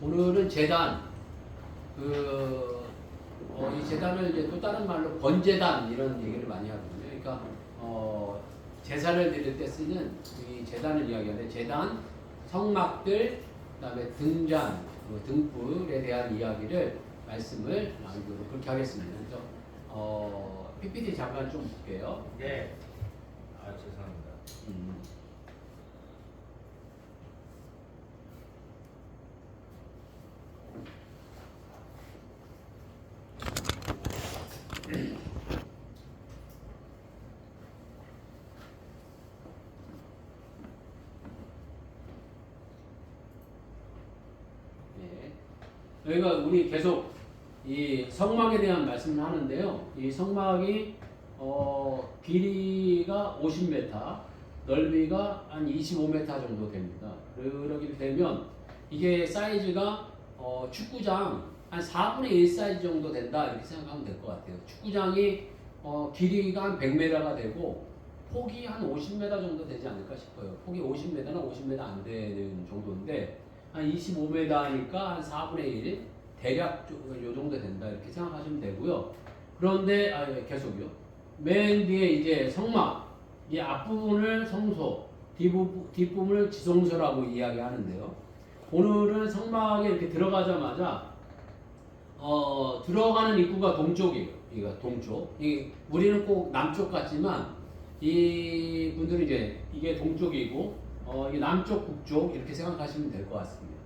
오늘은 제단, 이 제단을 이제 또 다른 말로 번제단 이런 얘기를 많이 하거든요. 그러니까, 제사를 드릴 때 쓰는 이 제단을 이야기하는데, 제단, 성막들, 그 다음에 등잔, 등불에 대한 이야기를 말씀을 나누도록 그렇게 하겠습니다. 그래서, PPT 잠깐 좀 볼게요. 네. 아, 죄송합니다. 여기가 우리 계속 이 성막에 대한 말씀을 하는데요. 이 성막이 길이가 50m, 넓이가 한 25m 정도 됩니다. 그러게 되면 이게 사이즈가 축구장 한 4분의 1 사이즈 정도 된다 이렇게 생각하면 될 것 같아요. 축구장이 길이가 한 100m가 되고 폭이 한 50m 정도 되지 않을까 싶어요. 폭이 50m나 50m 안 되는 정도인데 한 25m니까 한 4분의 1 대략 요 정도 된다 이렇게 생각하시면 되고요. 그런데 계속요. 맨 뒤에 이제 성막, 이 앞부분을 성소, 뒷부분을 지성소라고 이야기하는데요. 오늘은 성막에 이렇게 들어가자마자 들어가는 입구가 동쪽이에요. 이거 동쪽. 우리는 꼭 남쪽 같지만 이 분들은 이제 이게 동쪽이고 이게 남쪽, 북쪽 이렇게 생각하시면 될 것 같습니다.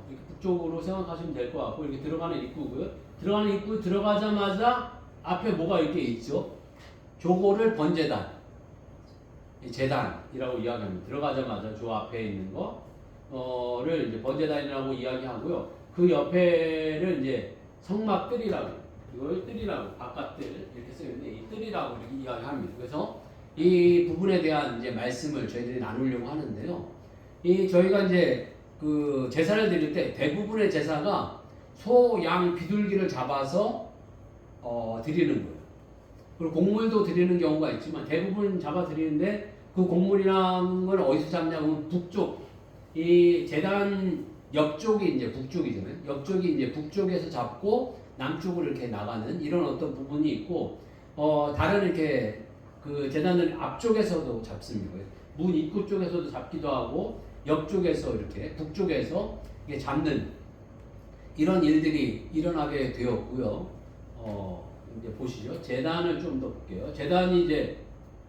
이렇게 북쪽으로 생각하시면 될 것 같고 이렇게 들어가는 입구고요. 들어가는 입구 들어가자마자 앞에 뭐가 이렇게 있죠? 저거를 번제단, 제단이라고 이야기합니다. 들어가자마자 저 앞에 있는 거를 이제 번제단이라고 이야기하고요. 그 옆에를 이제 성막뜰이라고, 이걸 뜰이라고, 바깥뜰 이렇게 쓰는데 이 뜰이라고 이렇게 이야기합니다. 그래서 이 부분에 대한 이제 말씀을 저희들이 나누려고 하는데요. 저희가 이제 그 제사를 드릴 때 대부분의 제사가 소, 양, 비둘기를 잡아서 드리는 거예요. 그리고 곡물도 드리는 경우가 있지만 대부분 잡아 드리는데 그 곡물이라는 걸 어디서 잡냐면 북쪽, 이 제단 옆쪽이 이제 북쪽이잖아요. 옆쪽이 이제 북쪽에서 잡고 남쪽으로 이렇게 나가는 이런 어떤 부분이 있고 다른 이렇게 그 제단을 앞쪽에서도 잡습니다. 문 입구 쪽에서도 잡기도 하고 옆쪽에서 이렇게 북쪽에서 이게 잡는 이런 일들이 일어나게 되었고요. 이제 보시죠. 제단을 좀 더 볼게요. 제단이 이제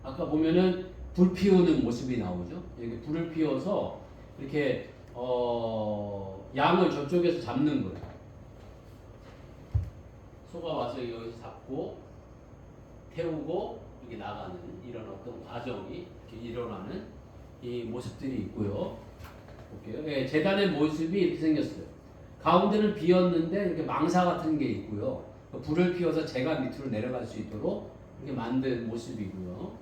아까 보면은 불 피우는 모습이 나오죠. 이렇게 불을 피워서 이렇게 양을 저쪽에서 잡는 거예요. 소가 와서 여기서 잡고 태우고 이게 나가는 이런 어떤 과정이 이렇게 일어나는 이 모습들이 있고요. 볼게요. 예, 제단의 모습이 이렇게 생겼어요. 가운데는 비었는데 이렇게 망사 같은 게 있고요. 불을 피워서 재가 밑으로 내려갈 수 있도록 이렇게 만든 모습이고요.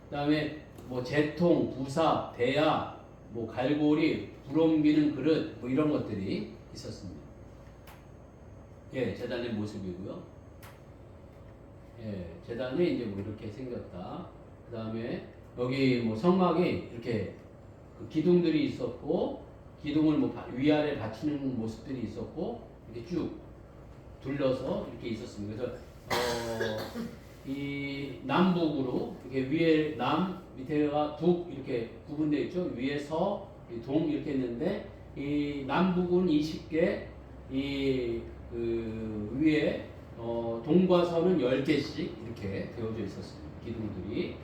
그다음에 뭐 재통, 부사, 대야, 뭐 갈고리, 불 옮기는 그릇 뭐 이런 것들이 있었습니다. 예, 제단의 모습이고요. 예, 제단이 이제 뭐 이렇게 생겼다. 그다음에 여기 뭐 성막이 이렇게 그 기둥들이 있었고 기둥을 뭐 위아래 받치는 모습들이 있었고 이렇게 쭉 둘러서 이렇게 있었습니다. 그래서 이 남북으로 이렇게 위에 남 밑에가 북 이렇게 구분되어 있죠. 위에 서, 동 이렇게 있는데 이 남북은 20개, 그 위에 동과 서는 10개씩 이렇게 되어져 있었습니다. 기둥들이.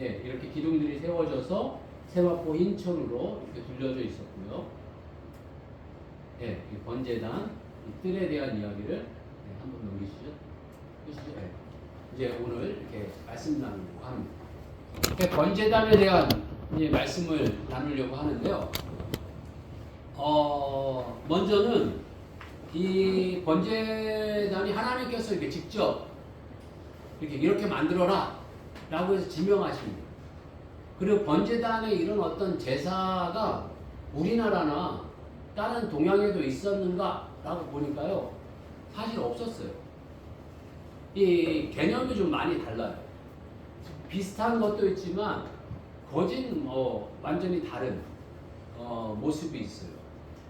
예, 이렇게 기둥들이 세워져서 세마포 인천으로 이렇게 둘려져 있었고요. 예, 이 번제단, 이 뜰에 대한 이야기를 한번 넘기시죠. 보시죠. 예. 이제 오늘 이렇게 말씀 나누려고 합니다. 번제단에 대한 이제 말씀을 나누려고 하는데요. 먼저는 이 번제단이 하나님께서 이렇게 직접 이렇게 만들어라 라고 해서 지명하십니다. 그리고 번제단의 이런 어떤 제사가 우리나라나 다른 동양에도 있었는가 라고 보니까요, 사실 없었어요. 이 개념이 좀 많이 달라요. 비슷한 것도 있지만 거진 완전히 다른 모습이 있어요.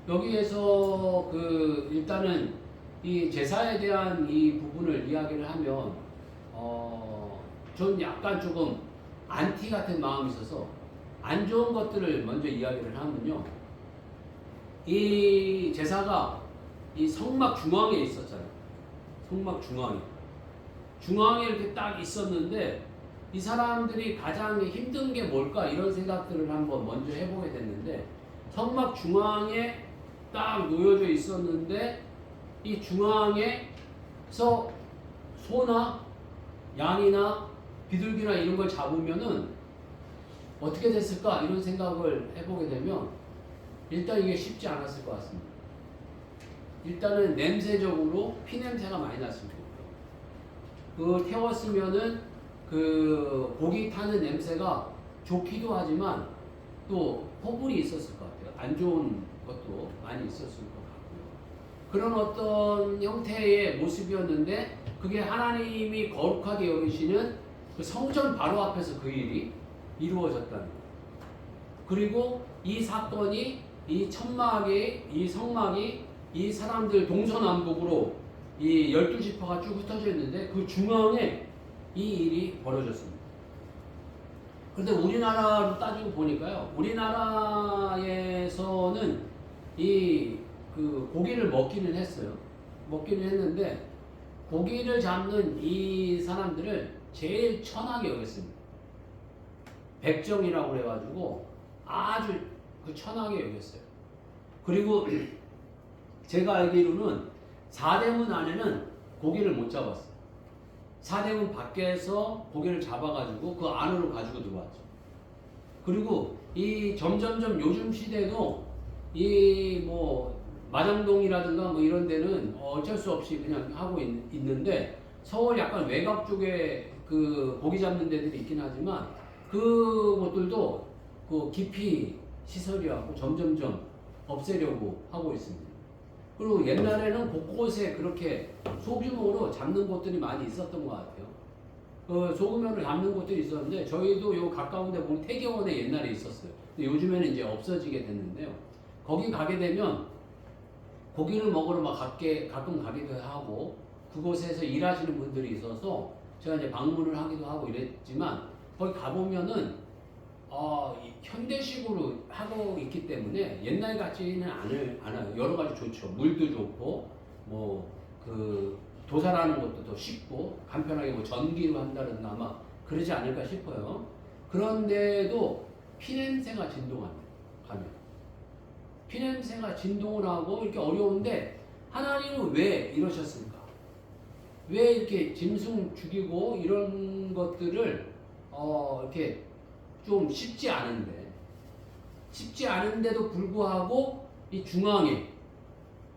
여기에서 그 일단은 이 제사에 대한 이 부분을 이야기를 하면 전 약간 조금 안티 같은 마음이 있어서 안 좋은 것들을 먼저 이야기를 하면요. 이 제사가 이 성막 중앙에 있었잖아요. 성막 중앙에. 중앙에 이렇게 딱 있었는데 이 사람들이 가장 힘든 게 뭘까 이런 생각들을 한번 먼저 해보게 됐는데 성막 중앙에 딱 놓여져 있었는데 이 중앙에서 소나 양이나 비둘기나 이런 걸 잡으면은 어떻게 됐을까 이런 생각을 해보게 되면 일단 이게 쉽지 않았을 것 같습니다. 일단은 냄새적으로 피냄새가 많이 났을 거고요. 그 태웠으면은 그 고기 타는 냄새가 좋기도 하지만 또 허물이 있었을 것 같아요. 안 좋은 것도 많이 있었을 것 같고요. 그런 어떤 형태의 모습이었는데 그게 하나님이 거룩하게 여기시는 그 성전 바로 앞에서 그 일이 이루어졌다는 거예요. 그리고 이 사건이 이 천막이 이 성막이 이 사람들 동서남북으로 이 12지파가 쭉 흩어져 있는데 그 중앙에 이 일이 벌어졌습니다. 그런데 우리나라로 따지고 보니까요. 우리나라에서는 이 그 고기를 먹기는 했어요. 먹기는 했는데 고기를 잡는 이 사람들을 제일 천하게 여겼습니다. 백정이라고 그래가지고 아주 그 천하게 여겼어요. 그리고 제가 알기로는 사대문 안에는 고기를 못 잡았어요. 사대문 밖에서 고기를 잡아가지고 그 안으로 가지고 들어왔죠. 그리고 이 점점점 요즘 시대도 이 뭐 마장동이라든가 뭐 이런 데는 어쩔 수 없이 그냥 하고 있는데 서울 약간 외곽 쪽에 그 고기 잡는 데들이 있긴 하지만 그것들도 그 기피 시설이하고 점점점 없애려고 하고 있습니다. 그리고 옛날에는 곳곳에 그렇게 소규모로 잡는 곳들이 많이 있었던 것 같아요. 소규모로 잡는 곳들이 있었는데 저희도 요 가까운 데 보면 태계원에 옛날에 있었어요. 근데 요즘에는 이제 없어지게 됐는데요. 거기 가게 되면 고기를 먹으러 막 가끔 가기도 하고 그곳에서 일하시는 분들이 있어서 제가 이제 방문을 하기도 하고 이랬지만 거기 가보면은 현대식으로 하고 있기 때문에 옛날 같지는 않아요. 여러 가지 좋죠. 물도 좋고 뭐 그 도살하는 것도 더 쉽고 간편하게 뭐 전기로 한다든가 아마 그러지 않을까 싶어요. 그런데도 피냄새가 진동합니다. 가면 피냄새가 진동을 하고 이렇게 어려운데 하나님은 왜 이러셨을까? 왜 이렇게 짐승 죽이고 이런 것들을 이렇게 좀 쉽지 않은데도 불구하고 이 중앙에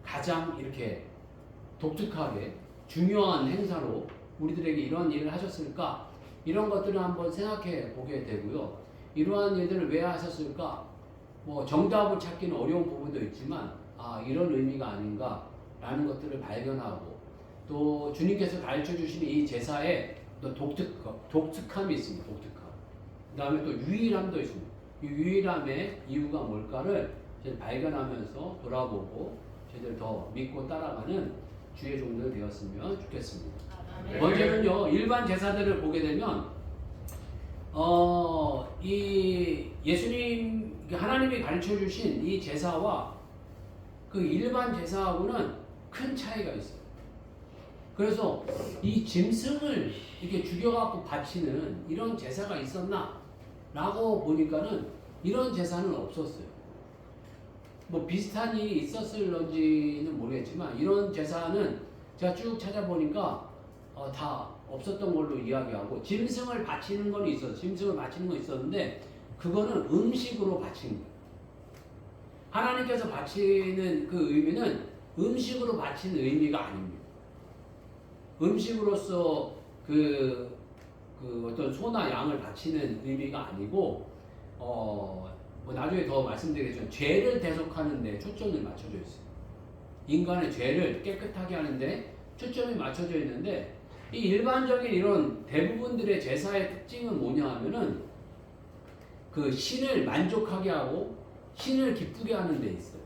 가장 이렇게 독특하게 중요한 행사로 우리들에게 이런 일을 하셨을까? 이런 것들을 한번 생각해 보게 되고요. 이러한 일들을 왜 하셨을까? 뭐 정답을 찾기는 어려운 부분도 있지만 이런 의미가 아닌가라는 것들을 발견하고 또 주님께서 가르쳐 주시는 이 제사에 또 독특함이 있습니다. 독특함. 그 다음에 또 유일함도 있습니다. 이 유일함의 이유가 뭘까를 발견하면서 돌아보고 저희들 더 믿고 따라가는 주의 종들 되었으면 좋겠습니다. 먼저는요, 일반 제사들을 보게 되면 이 예수님 하나님이 가르쳐 주신 이 제사와 그 일반 제사하고는 큰 차이가 있어요. 그래서 이 짐승을 이렇게 죽여갖고 바치는 이런 제사가 있었나? 라고 보니까는 이런 제사는 없었어요. 뭐 비슷한 일이 있었을런지는 모르겠지만 이런 제사는 제가 쭉 찾아보니까 다 없었던 걸로 이야기하고 짐승을 바치는 건 있었어요. 짐승을 바치는 건 있었는데 그거는 음식으로 바치는 거예요. 하나님께서 바치는 그 의미는 음식으로 바치는 의미가 아닙니다. 음식으로서 그 어떤 소나 양을 바치는 의미가 아니고 뭐 나중에 더 말씀드리겠지만 죄를 대속하는 데 초점이 맞춰져 있어요. 인간의 죄를 깨끗하게 하는데 초점이 맞춰져 있는데 이 일반적인 이런 대부분들의 제사의 특징은 뭐냐 하면은 그 신을 만족하게 하고 신을 기쁘게 하는 데 있어요.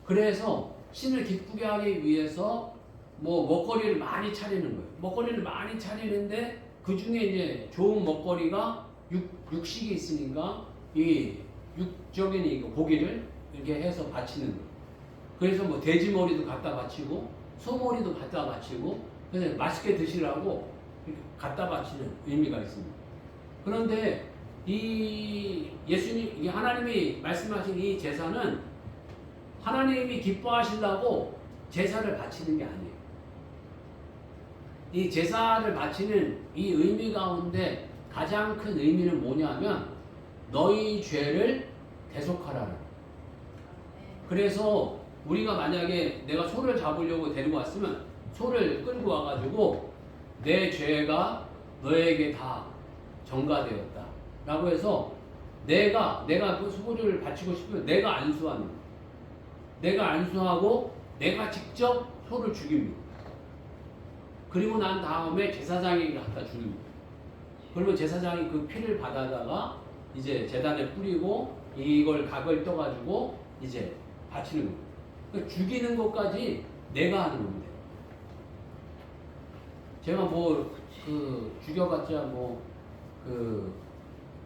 그래서 신을 기쁘게 하기 위해서 뭐 먹거리를 많이 차리는 거예요. 먹거리를 많이 차리는데 그 중에 이제 좋은 먹거리가 육식이 있으니까 이 육적인 이 고기를 이렇게 해서 바치는 거예요. 그래서 뭐 돼지 머리도 갖다 바치고 소 머리도 갖다 바치고 그래서 맛있게 드시라고 이렇게 갖다 바치는 의미가 있습니다. 그런데 이 예수님, 이 하나님이 말씀하신 이 제사는 하나님이 기뻐하시려고 제사를 바치는 게 아니에요. 이 제사를 바치는 이 의미 가운데 가장 큰 의미는 뭐냐면 너희 죄를 대속하라는. 그래서 우리가 만약에 내가 소를 잡으려고 데리고 왔으면 소를 끌고 와가지고 내 죄가 너에게 다 전가되었다 라고 해서 내가 그 소를 바치고 싶으면 내가 안수하는 거예요. 내가 안수하고 내가 직접 소를 죽입니다. 그리고 난 다음에 제사장에게 갖다 줍니다. 그러면 제사장이 그 피를 받아다가 이제 제단에 뿌리고 이걸 각을 떠가지고 이제 바치는 겁니다. 그러니까 죽이는 것까지 내가 하는 겁니다. 제가 뭐 그 죽여봤자 뭐 그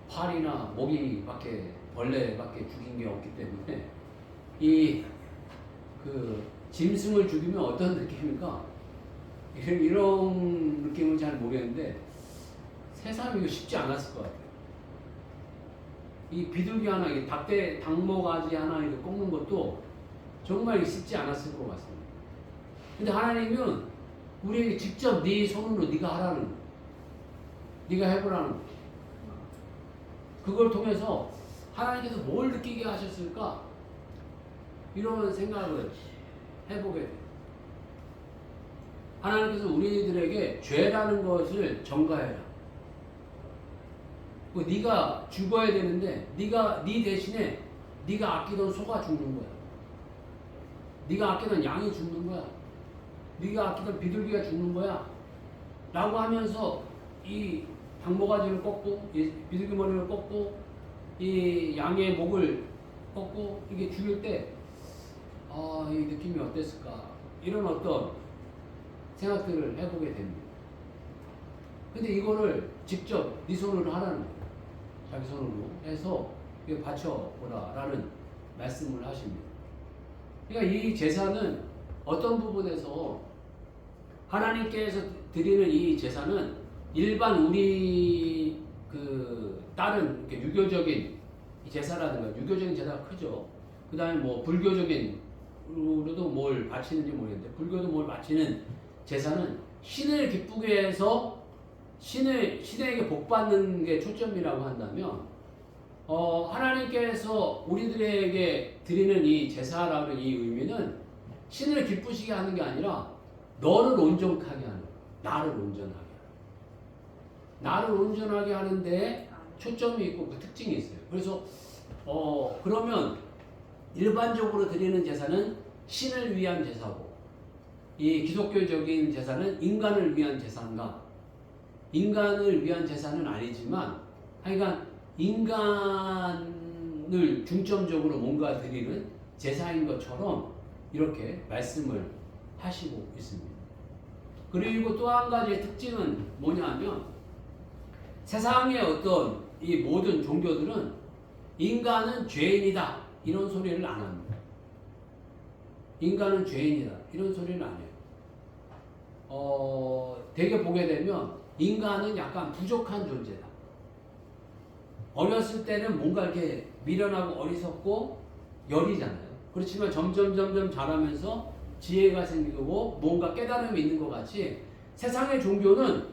파리나 모기밖에 벌레밖에 죽인 게 없기 때문에 이 그 짐승을 죽이면 어떤 느낌입니까? 이런 느낌은 잘 모르겠는데 세상이 이거 쉽지 않았을 것 같아요. 이 비둘기 하나, 이 닭모가지 하나 이거 꺾는 것도 정말 쉽지 않았을 것 같습니다. 근데 하나님은 우리에게 직접 네 손으로 네가 하라는 거예요. 네가 해보라는 거예요. 그걸 통해서 하나님께서 뭘 느끼게 하셨을까? 이런 생각을 해보게 돼요. 하나님께서 우리들에게 죄라는 것을 전가해라. 네가 죽어야 되는데 네 대신에 네가 아끼던 소가 죽는 거야. 네가 아끼던 양이 죽는 거야. 네가 아끼던 비둘기가 죽는 거야. 라고 하면서 이 닭모가지를 꺾고 이 비둘기 머리를 꺾고 이 양의 목을 꺾고 이게 죽일 때 이 느낌이 어땠을까? 이런 어떤 생각들을 해보게 됩니다. 근데 이거를 직접 네 손으로 하라는 거예요. 자기 손으로 해서 이거 바쳐보라라는 말씀을 하십니다. 그러니까 이 제사는 어떤 부분에서 하나님께서 드리는 이 제사는 일반 우리 그 다른 이렇게 유교적인 제사라든가 유교적인 제사가 크죠. 그 다음에 뭐 불교적인으로도 뭘 바치는지 모르겠는데 불교도 뭘 바치는 제사는 신을 기쁘게 해서 신에게 복 받는 게 초점이라고 한다면 하나님께서 우리들에게 드리는 이 제사라는 이 의미는 신을 기쁘시게 하는 게 아니라 너를 온전하게 하는 거야. 나를 온전하게 하는 나를 온전하게 하는데 초점이 있고 그 특징이 있어요. 그래서 그러면 일반적으로 드리는 제사는 신을 위한 제사고 이 기독교적인 제사는 인간을 위한 제사인가? 인간을 위한 제사는 아니지만 하여간 인간을 중점적으로 뭔가 드리는 제사인 것처럼 이렇게 말씀을 하시고 있습니다. 그리고 또 한 가지의 특징은 뭐냐면 세상의 어떤 이 모든 종교들은 인간은 죄인이다 이런 소리를 안 합니다. 인간은 죄인이다 이런 소리는 안 해요. 되게 보게 되면 인간은 약간 부족한 존재다. 어렸을 때는 뭔가 이렇게 미련하고 어리석고 여리잖아요. 그렇지만 점점 자라면서 지혜가 생기고 뭔가 깨달음이 있는 것 같이 세상의 종교는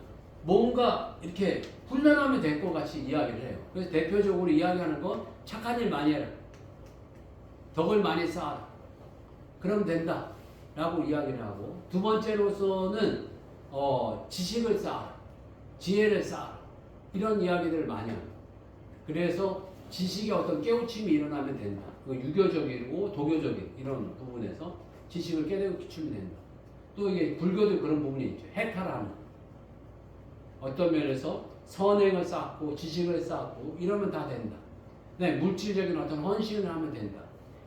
뭔가 이렇게 훈련하면 될 것 같이 이야기를 해요. 그래서 대표적으로 이야기하는 건 착한 일 많이 해라. 덕을 많이 쌓아라. 그럼 된다. 라고 이야기를 하고 두 번째로서는 지식을 쌓아라. 지혜를 쌓아라. 이런 이야기들을 많이 합니다. 그래서 지식의 어떤 깨우침이 일어나면 된다. 유교적이고 도교적인 이런 부분에서 지식을 깨우치면 된다. 또 이게 불교도 그런 부분이 있죠. 해탈하는. 어떤 면에서 선행을 쌓고 지식을 쌓고 이러면 다 된다. 네, 물질적인 어떤 헌신을 하면 된다.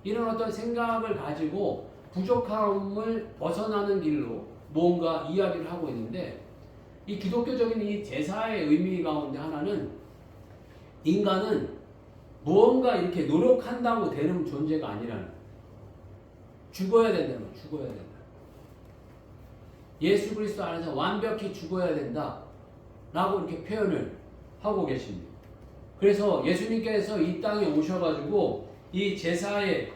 이런 어떤 생각을 가지고 부족함을 벗어나는 길로 뭔가 이야기를 하고 있는데, 이 기독교적인 이 제사의 의미 가운데 하나는 인간은 무언가 이렇게 노력한다고 되는 존재가 아니라는 거예요. 죽어야 된다는 거예요. 죽어야 된다. 예수 그리스도 안에서 완벽히 죽어야 된다 라고 이렇게 표현을 하고 계십니다. 그래서 예수님께서 이 땅에 오셔가지고 이 제사의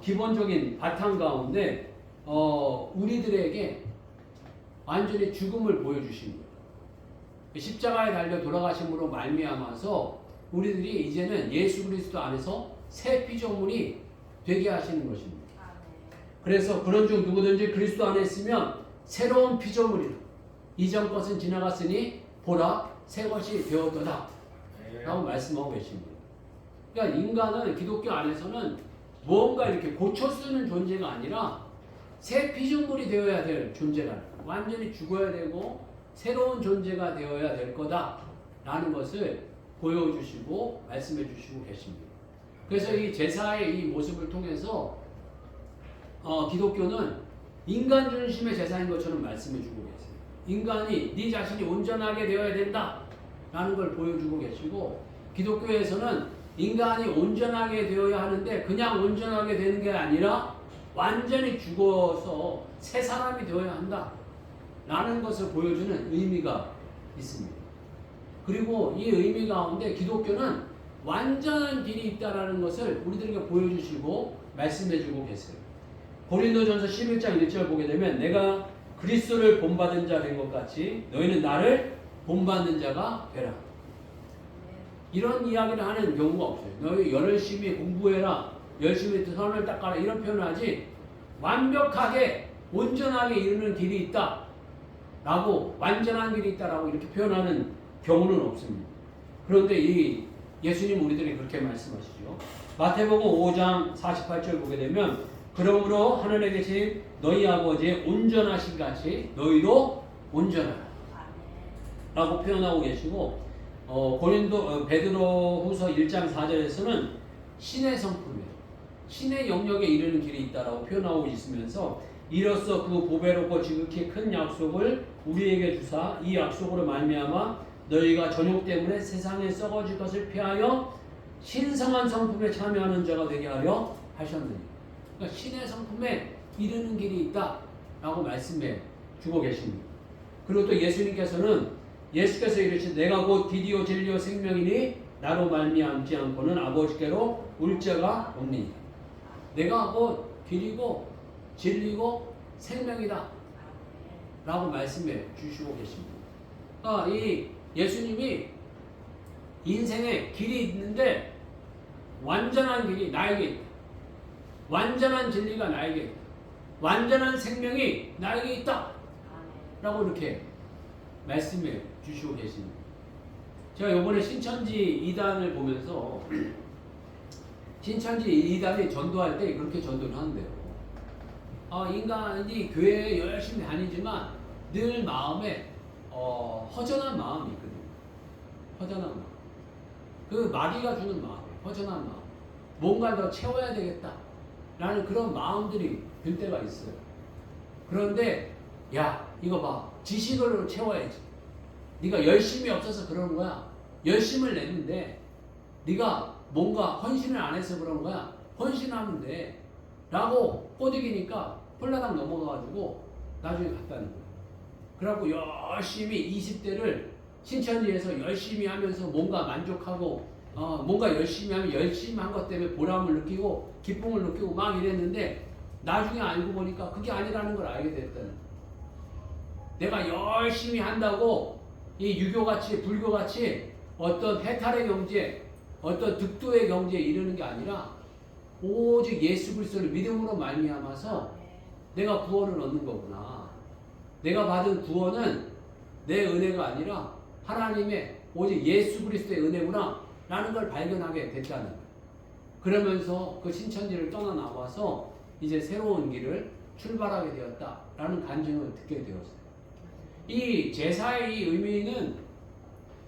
기본적인 바탕 가운데 우리들에게 완전히 죽음을 보여주신 거예요. 십자가에 달려 돌아가심으로 말미암아서 우리들이 이제는 예수 그리스도 안에서 새 피조물이 되게 하시는 것입니다. 그래서 그런 중 누구든지 그리스도 안에 있으면 새로운 피조물이라. 이전 것은 지나갔으니 보라 새 것이 되었도다 라고 말씀하고 계십니다. 그러니까 인간은 기독교 안에서는 무언가 이렇게 고쳐 쓰는 존재가 아니라 새 피조물이 되어야 될 존재라. 완전히 죽어야 되고 새로운 존재가 되어야 될 거다 라는 것을 보여주시고 말씀해 주시고 계십니다. 그래서 이 제사의 이 모습을 통해서 기독교는 인간 중심의 제사인 것처럼 말씀해 주고 계세요. 인간이 네 자신이 온전하게 되어야 된다 라는 걸 보여주고 계시고, 기독교에서는 인간이 온전하게 되어야 하는데 그냥 온전하게 되는 게 아니라 완전히 죽어서 새 사람이 되어야 한다 라는 것을 보여주는 의미가 있습니다. 그리고 이 의미 가운데 기독교는 완전한 길이 있다라는 것을 우리들에게 보여주시고 말씀해주고 계세요. 고린도전서 11장 1절 보게 되면 내가 그리스도를 본받은 자 된 것 같이 너희는 나를 본받는 자가 되라. 이런 이야기를 하는 경우가 없어요. 너희 열심히 공부해라, 열심히 선을 닦아라 이런 표현을 하지, 완벽하게 온전하게 이루는 길이 있다 라고, 완전한 길이 있다 라고 이렇게 표현하는 경우는 없습니다. 그런데 이 예수님 우리들이 그렇게 말씀하시죠. 마태복음 5장 48절 보게 되면 그러므로 하늘에 계신 너희 아버지의 온전하신 같이 너희도 온전하라 라고 표현하고 계시고, 베드로 후서 1장 4절에서는 신의 성품에, 신의 영역에 이르는 길이 있다라고 표현하고 있으면서, 이로써 그 보배롭고 지극히 큰 약속을 우리에게 주사 이 약속으로 말미암아 너희가 전욕 때문에 세상에 썩어질 것을 피하여 신성한 성품에 참여하는 자가 되게 하려 하셨느니. 그러니까 신의 성품에 이르는 길이 있다라고 말씀해 주고 계십니다. 그리고 또 예수께서 이르시되 내가 곧 길이요 진리요 생명이니 나로 말미암지 않고는 아버지께로 올 자가 없니. 내가 곧 길이고 진리고 생명이다 라고 말씀해 주시고 계십니다. 그러니까 이 예수님이 인생에 길이 있는데 완전한 길이 나에게 있다. 완전한 진리가 나에게 있다. 완전한 생명이 나에게 있다 라고 이렇게 말씀해 주시고 계십니다. 제가 이번에 신천지 2단을 보면서 신천지 2단이 전도할 때 그렇게 전도를 하는데요. 인간이 교회에 열심히 다니지만 늘 마음에 허전한 마음이 있거든요. 허전한 마음. 그 마귀가 주는 마음이에요. 허전한 마음. 뭔가 더 채워야 되겠다 라는 그런 마음들이 들 때가 있어요. 그런데 야 이거 봐, 지식으로 채워야지. 네가 열심이 없어서 그러는 거야. 열심을 냈는데 네가 뭔가 헌신을 안 해서 그런 거야. 헌신하면 돼 라고 꼬드기니까 홀라당 넘어가가지고 나중에 갔다는 거예요. 그래갖고 열심히 20대를 신천지에서 열심히 하면서 뭔가 만족하고 뭔가 열심히 하면 열심히 한 것 때문에 보람을 느끼고 기쁨을 느끼고 막 이랬는데 나중에 알고 보니까 그게 아니라는 걸 알게 됐다는 거예요. 내가 열심히 한다고 이 유교같이 불교같이 어떤 해탈의 경지에 어떤 득도의 경지에 이르는 게 아니라 오직 예수 그리스도를 믿음으로 말미암아서 내가 구원을 얻는 거구나. 내가 받은 구원은 내 은혜가 아니라 하나님의 오직 예수 그리스도의 은혜구나 라는 걸 발견하게 됐다는 거예요. 그러면서 그 신천지를 떠나 나와서 이제 새로운 길을 출발하게 되었다라는 간증을 듣게 되었어요. 이 제사의 이 의미는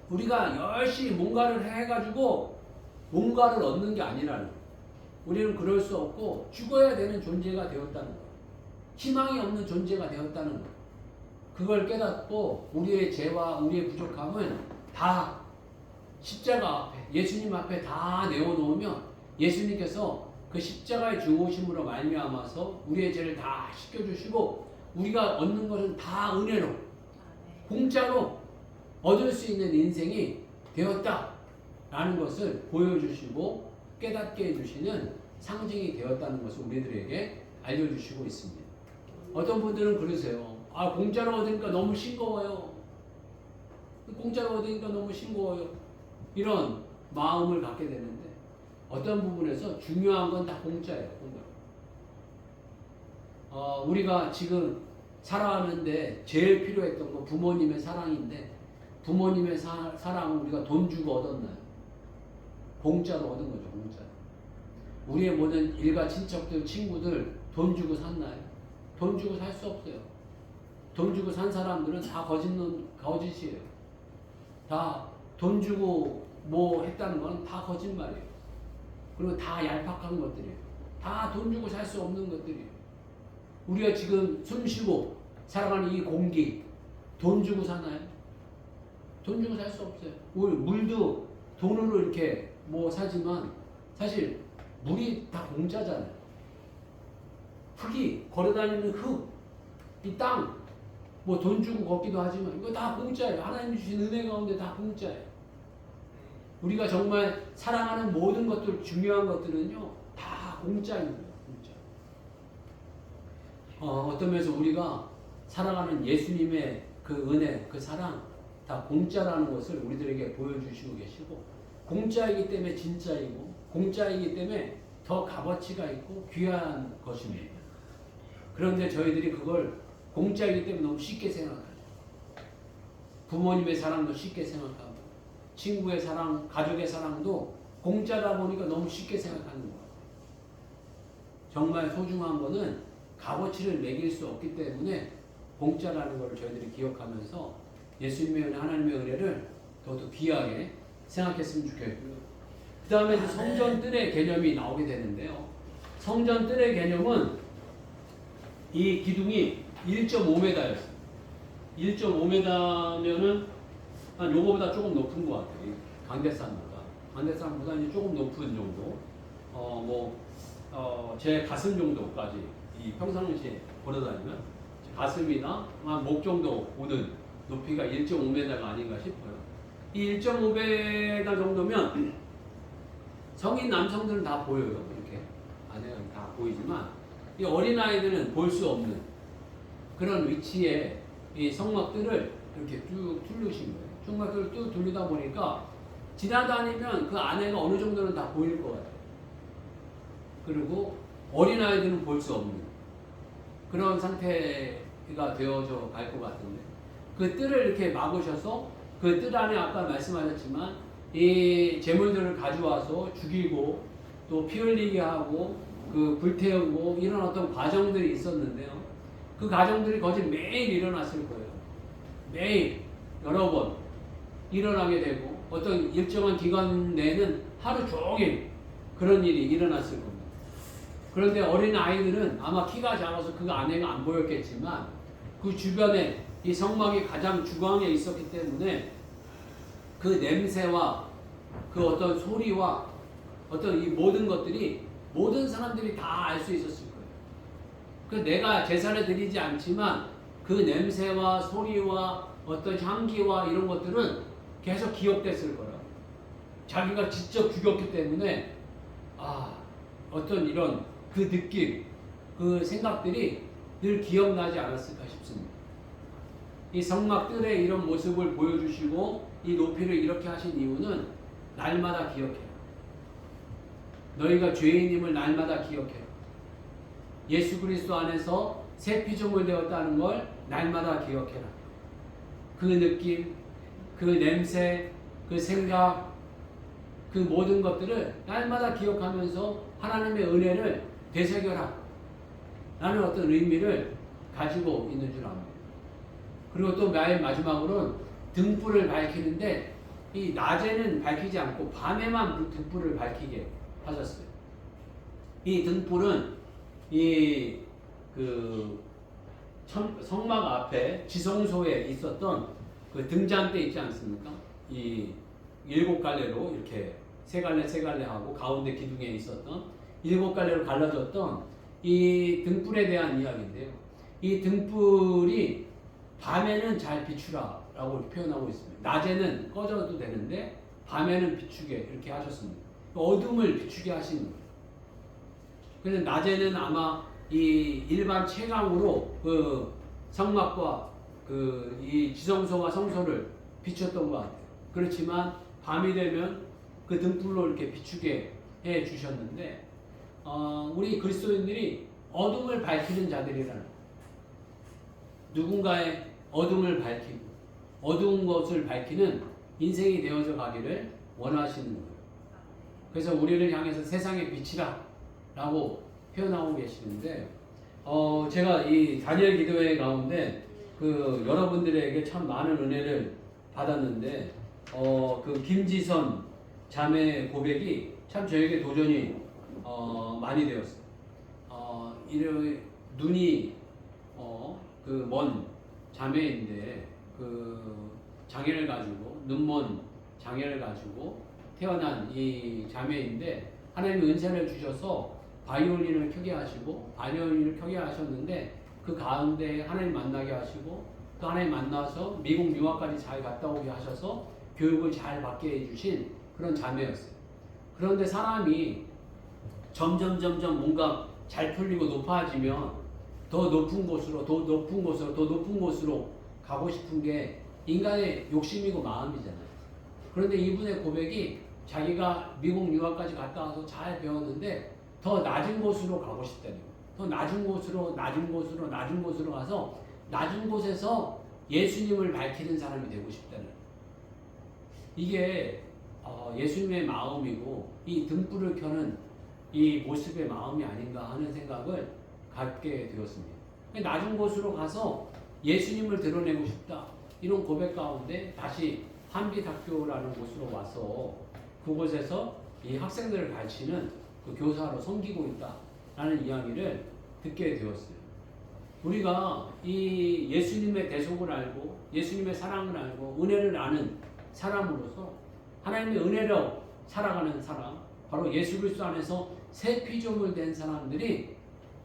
우리가 열심히 뭔가를 해가지고 뭔가를 얻는 게 아니라는 거예요. 우리는 그럴 수 없고 죽어야 되는 존재가 되었다는 것. 희망이 없는 존재가 되었다는 것. 그걸 깨닫고 우리의 죄와 우리의 부족함은 다 십자가 앞에, 예수님 앞에 다 내어놓으면 예수님께서 그 십자가의 죽으심으로 말미암아서 우리의 죄를 다 씻겨주시고 우리가 얻는 것은 다 은혜로 공짜로 얻을 수 있는 인생이 되었다라는 것을 보여주시고 깨닫게 해주시는 상징이 되었다는 것을 우리들에게 알려주시고 있습니다. 어떤 분들은 그러세요. 아, 공짜로 얻으니까 너무 싱거워요. 공짜로 얻으니까 너무 싱거워요. 이런 마음을 갖게 되는데 어떤 부분에서 중요한 건 다 공짜예요. 우리가 지금 살아가는데 제일 필요했던 건 부모님의 사랑인데 부모님의 사랑은 우리가 돈 주고 얻었나요? 공짜로 얻은 거죠. 공짜로. 우리의 모든 일가 친척들 친구들 돈 주고 샀나요? 돈 주고 살 수 없어요. 돈 주고 산 사람들은 다 거짓이에요. 다 돈 주고 뭐 했다는 건 다 거짓말이에요. 그리고 다 얄팍한 것들이에요. 다 돈 주고 살 수 없는 것들이에요. 우리가 지금 숨 쉬고 살아가는 이 공기 돈 주고 사나요? 돈 주고 살 수 없어요. 물도 돈으로 이렇게 뭐 사지만 사실 물이 다 공짜잖아요. 흙이 걸어다니는 흙, 이 땅, 뭐 돈 주고 걷기도 하지만 이거 다 공짜예요. 하나님 주신 은혜 가운데 다 공짜예요. 우리가 정말 사랑하는 모든 것들, 중요한 것들은요, 다 공짜인 거예요. 공짜. 어떤 면에서 우리가 살아가는 예수님의 그 은혜, 그 사랑, 다 공짜라는 것을 우리들에게 보여주시고 계시고, 공짜이기 때문에 진짜이고, 공짜이기 때문에 더 값어치가 있고 귀한 것입니다. 그런데 저희들이 그걸 공짜이기 때문에 너무 쉽게 생각하죠. 부모님의 사랑도 쉽게 생각하고, 친구의 사랑, 가족의 사랑도 공짜다 보니까 너무 쉽게 생각하는 거예요. 정말 소중한 거는 값어치를 매길 수 없기 때문에 공짜라는 걸 저희들이 기억하면서 예수님의 은혜, 하나님의 은혜를 더더 귀하게 생각했으면 좋겠고요. 그 다음에 성전뜰의 개념이 나오게 되는데요. 성전뜰의 개념은 이 기둥이 1.5m였어요. 1.5m면은 한 요거보다 조금 높은 것 같아요. 강대산보다 이제 조금 높은 정도. 제 가슴 정도까지 이 평상시에 걸어다니면 가슴이나 한 목 정도 오는 높이가 1.5m가 아닌가 싶어요. 이 1.5m 정도면 성인 남성들은 다 보여요. 이렇게 안에가 다 보이지만 이 어린 아이들은 볼 수 없는 그런 위치에 이 성막들을 이렇게 쭉 둘르신 거예요. 성막들을 쭉 둘리다 보니까 지나다니면 그 안에가 어느 정도는 다 보일 것 같아요. 그리고 어린 아이들은 볼 수 없는 그런 상태가 되어져 갈 것 같은데 그 뜰을 이렇게 막으셔서 그 뜰 안에 아까 말씀하셨지만 이 제물들을 가져와서 죽이고 또 피 흘리게 하고 그 불태우고 이런 어떤 과정들이 있었는데요. 그 과정들이 거의 매일 일어났을 거예요. 매일 여러 번 일어나게 되고 어떤 일정한 기간 내는 하루 종일 그런 일이 일어났을 겁니다. 그런데 어린 아이들은 아마 키가 작아서 그 안에가 안 보였겠지만 그 주변에 이 성막이 가장 중앙에 있었기 때문에 그 냄새와 그 어떤 소리와 어떤 이 모든 것들이 모든 사람들이 다 알 수 있었을 거예요. 그 내가 제사를 드리지 않지만 그 냄새와 소리와 어떤 향기와 이런 것들은 계속 기억됐을 거예요. 자기가 직접 죽였기 때문에 어떤 이런 그 느낌, 그 생각들이 늘 기억나지 않았을까 싶습니다. 이 성막들의 이런 모습을 보여주시고 이 높이를 이렇게 하신 이유는 날마다 기억해라. 너희가 죄인임을 날마다 기억해라. 예수 그리스도 안에서 새 피조물 되었다는 걸 날마다 기억해라. 그 느낌, 그 냄새, 그 생각, 그 모든 것들을 날마다 기억하면서 하나님의 은혜를 되새겨라 라는 어떤 의미를 가지고 있는 줄 압니다. 그리고 또 맨 마지막으로는 등불을 밝히는데 이 낮에는 밝히지 않고 밤에만 등불을 밝히게 하셨어요. 이 등불은 이 그 성막 앞에 지성소에 있었던 그 등잔대 있지 않습니까? 이 7갈래로 이렇게 세 갈래 하고 가운데 기둥에 있었던 7갈래로 갈라졌던 이 등불에 대한 이야기인데요. 이 등불이 밤에는 잘 비추라라고 표현하고 있습니다. 낮에는 꺼져도 되는데 밤에는 비추게 이렇게 하셨습니다. 어둠을 비추게 하신 거예요. 그래서 낮에는 아마 이 일반 채광으로 그 성막과 그 이 지성소와 성소를 비췄던 것 같아요. 그렇지만 밤이 되면 그 등불로 이렇게 비추게 해 주셨는데 우리 그리스도인들이 어둠을 밝히는 자들이라는 누군가의 어둠을 밝히고 어두운 것을 밝히는 인생이 되어져 가기를 원하시는 거예요. 그래서 우리를 향해서 세상의 빛이라 라고 표현하고 계시는데 제가 이 다니엘 기도회 가운데 그 여러분들에게 참 많은 은혜를 받았는데 그 김지선 자매의 고백이 참 저에게 도전이 많이 되었어요. 눈이 그 먼 자매인데 그 장애를 가지고 눈먼 장애를 가지고 태어난 이 자매인데 하나님이 은사를 주셔서 바이올린을 켜게 하시고 바이올린을 켜게 하셨는데 그 가운데 하나님 만나게 하시고 또 하나님 만나서 미국 유학까지 잘 갔다 오게 하셔서 교육을 잘 받게 해주신 그런 자매였어요. 그런데 사람이 점점 뭔가 잘 풀리고 높아지면 더 높은 곳으로 가고 싶은 게 인간의 욕심이고 마음이잖아요. 그런데 이분의 고백이 자기가 미국 유학까지 갔다 와서 잘 배웠는데 더 낮은 곳으로 가고 싶다는 거예요. 더 낮은 곳으로 가서 낮은 곳에서 예수님을 밝히는 사람이 되고 싶다는 거예요. 이게 예수님의 마음이고 이 등불을 켜는 이 모습의 마음이 아닌가 하는 생각을 갖게 되었습니다. 낮은 곳으로 가서 예수님을 드러내고 싶다. 이런 고백 가운데 다시 한빛학교라는 곳으로 와서 그곳에서 이 학생들을 가르치는 그 교사로 섬기고 있다라는 이야기를 듣게 되었어요. 우리가 이 예수님의 대속을 알고 예수님의 사랑을 알고 은혜를 아는 사람으로서 하나님의 은혜로 살아가는 사람, 바로 예수 그리스도 안에서 새 피조물 된 사람들이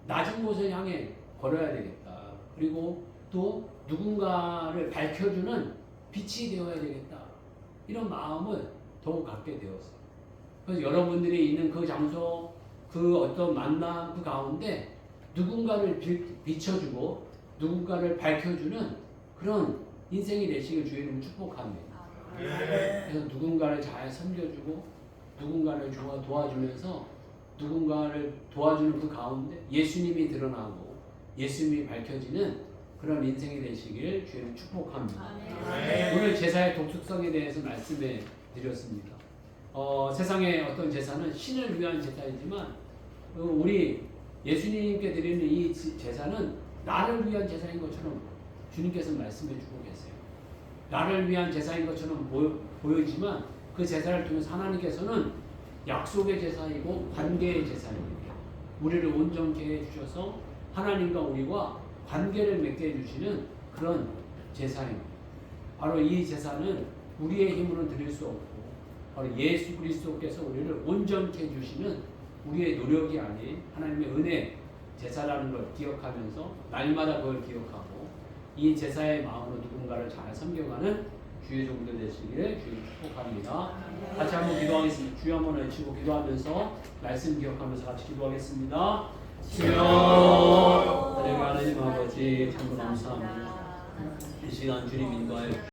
낮은 곳을 향해 걸어야 되겠다. 그리고 또 누군가를 밝혀주는 빛이 되어야 되겠다. 이런 마음을 더욱 갖게 되었어요. 그래서 여러분들이 있는 그 장소, 그 어떤 만남 그 가운데 누군가를 비춰주고 누군가를 밝혀주는 그런 인생이 되시길 주의 이름으로 축복합니다. 그래서 누군가를 잘 섬겨주고 누군가를 도와주면서 누군가를 도와주는 그 가운데 예수님이 드러나고 예수님이 밝혀지는 그런 인생이 되시길 주의 이름으로 축복합니다. 오늘 제사의 독특성에 대해서 말씀해 드렸습니다. 세상의 어떤 제사는 신을 위한 제사이지만 우리 예수님께 드리는 이 제사는 나를 위한 제사인 것처럼 주님께서 말씀해 주고 계세요. 나를 위한 제사인 것처럼 보여지만 그 제사를 통해서 하나님께서는 약속의 제사이고 관계의 제사입니다. 우리를 온전케 해주셔서 하나님과 우리와 관계를 맺게 해주시는 그런 제사입니다. 바로 이 제사는 우리의 힘으로는 드릴 수 없고 바로 예수 그리스도께서 우리를 온전케 해주시는 우리의 노력이 아닌 하나님의 은혜 제사라는 걸 기억하면서 날마다 그걸 기억하고 이 제사의 마음으로 누군가를 잘 섬겨가는 주의 종들 되시기를 주님 축복합니다. 같이 한번 기도하겠습니다. 주여 한번 외치고 기도하면서 말씀 기억하면서 같이 기도하겠습니다. 주여 하나님 아버지 참으로 감사합니다. 이 시간 주님 인도하여